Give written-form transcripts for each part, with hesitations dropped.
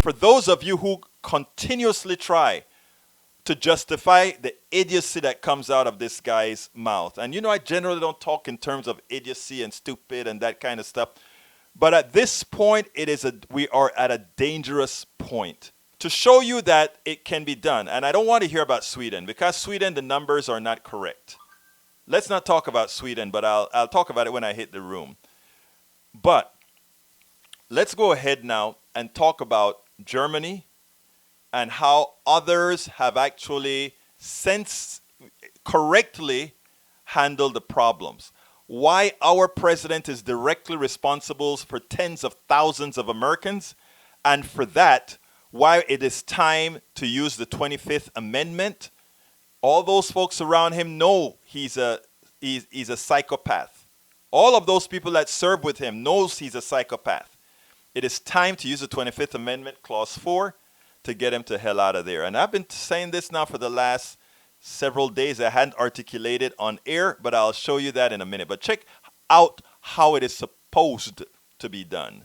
for those of you who continuously try to justify the idiocy that comes out of this guy's mouth. And I generally don't talk in terms of idiocy and stupid and that kind of stuff. But at this point, we are at a dangerous point. To show you that it can be done, and I don't want to hear about Sweden, because Sweden, the numbers are not correct. Let's not talk about Sweden, but I'll talk about it when I hit the room. But let's go ahead now and talk about Germany and how others have actually correctly handled the problems. Why our president is directly responsible for tens of thousands of Americans, and for that, why it is time to use the 25th Amendment. All those folks around him know he's a psychopath. All of those people that serve with him knows he's a psychopath. It is time to use the 25th Amendment, Clause 4, to get him to hell out of there. And I've been saying this now for the last several days. I hadn't articulated on air, but I'll show you that in a minute. But check out how it is supposed to be done.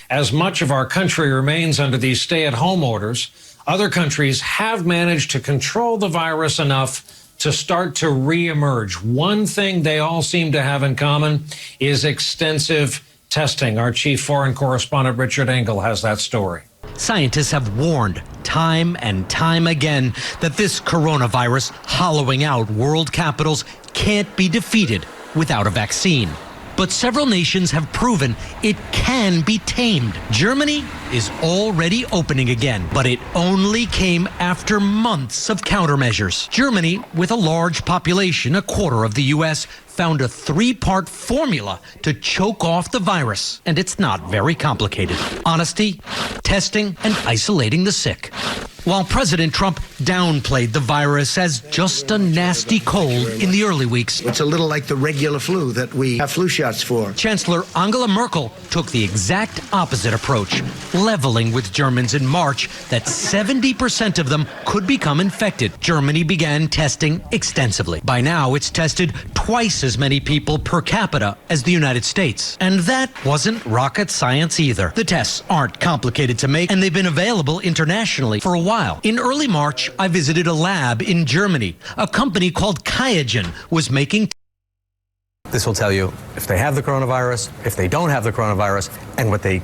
As much of our country remains under these stay-at-home orders, other countries have managed to control the virus enough to start to reemerge. One thing they all seem to have in common is extensive testing. Our chief foreign correspondent, Richard Engel, has that story. Scientists have warned time and time again that this coronavirus hollowing out world capitals can't be defeated without a vaccine. But several nations have proven it can be tamed. Germany is already opening again, but it only came after months of countermeasures. Germany, with a large population, a quarter of the U.S., found a three-part formula to choke off the virus. And it's not very complicated. Honesty, testing, and isolating the sick. While President Trump downplayed the virus as just a nasty cold in the early weeks, it's a little like the regular flu that we have flu shots for. Chancellor Angela Merkel took the exact opposite approach, leveling with Germans in March that 70% of them could become infected. Germany began testing extensively. By now, it's tested twice as many people per capita as the United States. And that wasn't rocket science either. The tests aren't complicated to make, and they've been available internationally for a while. In early March, I visited a lab in Germany. A company called QIAGEN was making. This will tell you if they have the coronavirus, if they don't have the coronavirus, and what they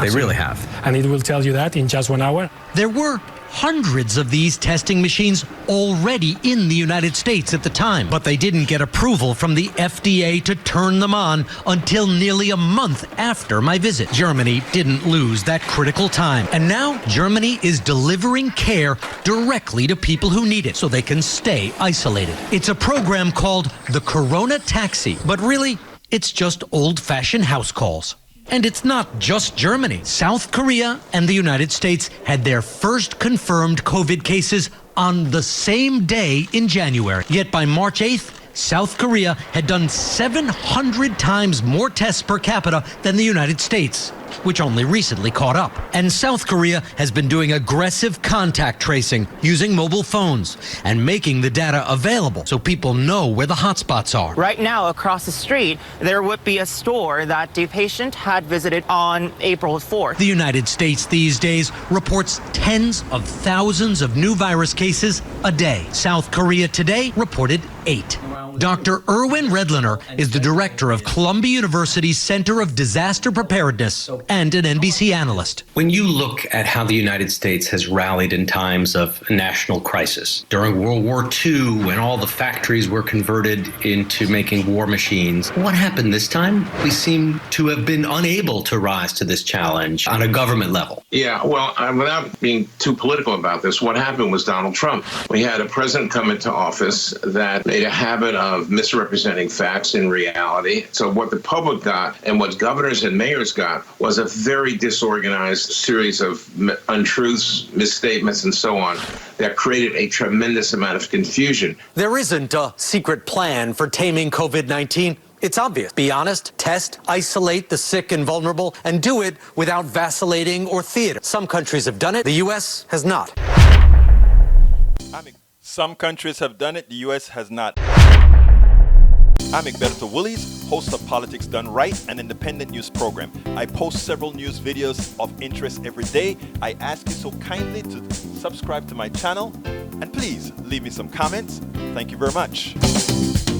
really have. And it will tell you that in just 1 hour. There were hundreds of these testing machines already in the United States at the time, but they didn't get approval from the FDA to turn them on until nearly a month after my visit. Germany didn't lose that critical time, and now Germany is delivering care directly to people who need it so they can stay isolated. It's a program called the Corona Taxi, but really, it's just old-fashioned house calls. And it's not just Germany. South Korea and the United States had their first confirmed COVID cases on the same day in January. Yet by March 8th, South Korea had done 700 times more tests per capita than the United States, which only recently caught up. And South Korea has been doing aggressive contact tracing using mobile phones and making the data available so people know where the hotspots are. Right now, across the street, there would be a store that the patient had visited on April 4th. The United States these days reports tens of thousands of new virus cases a day. South Korea today reported 8. Dr. Erwin Redliner is the director of Columbia University's Center of Disaster Preparedness and an NBC analyst. When you look at how the United States has rallied in times of national crisis, during World War II, when all the factories were converted into making war machines, what happened this time? We seem to have been unable to rise to this challenge on a government level. Yeah, well, without being too political about this, what happened was Donald Trump. We had a president come into office that made a habit of misrepresenting facts in reality. So what the public got and what governors and mayors got was a very disorganized series of untruths, misstatements, and so on that created a tremendous amount of confusion. There isn't a secret plan for taming COVID-19. It's obvious. Be honest, test, isolate the sick and vulnerable, and do it without vacillating or theater. Some countries have done it. The U.S. has not. Some countries have done it. The U.S. has not. I'm Egberto Willies, host of Politics Done Right, an independent news program. I post several news videos of interest every day. I ask you so kindly to subscribe to my channel, and please leave me some comments. Thank you very much.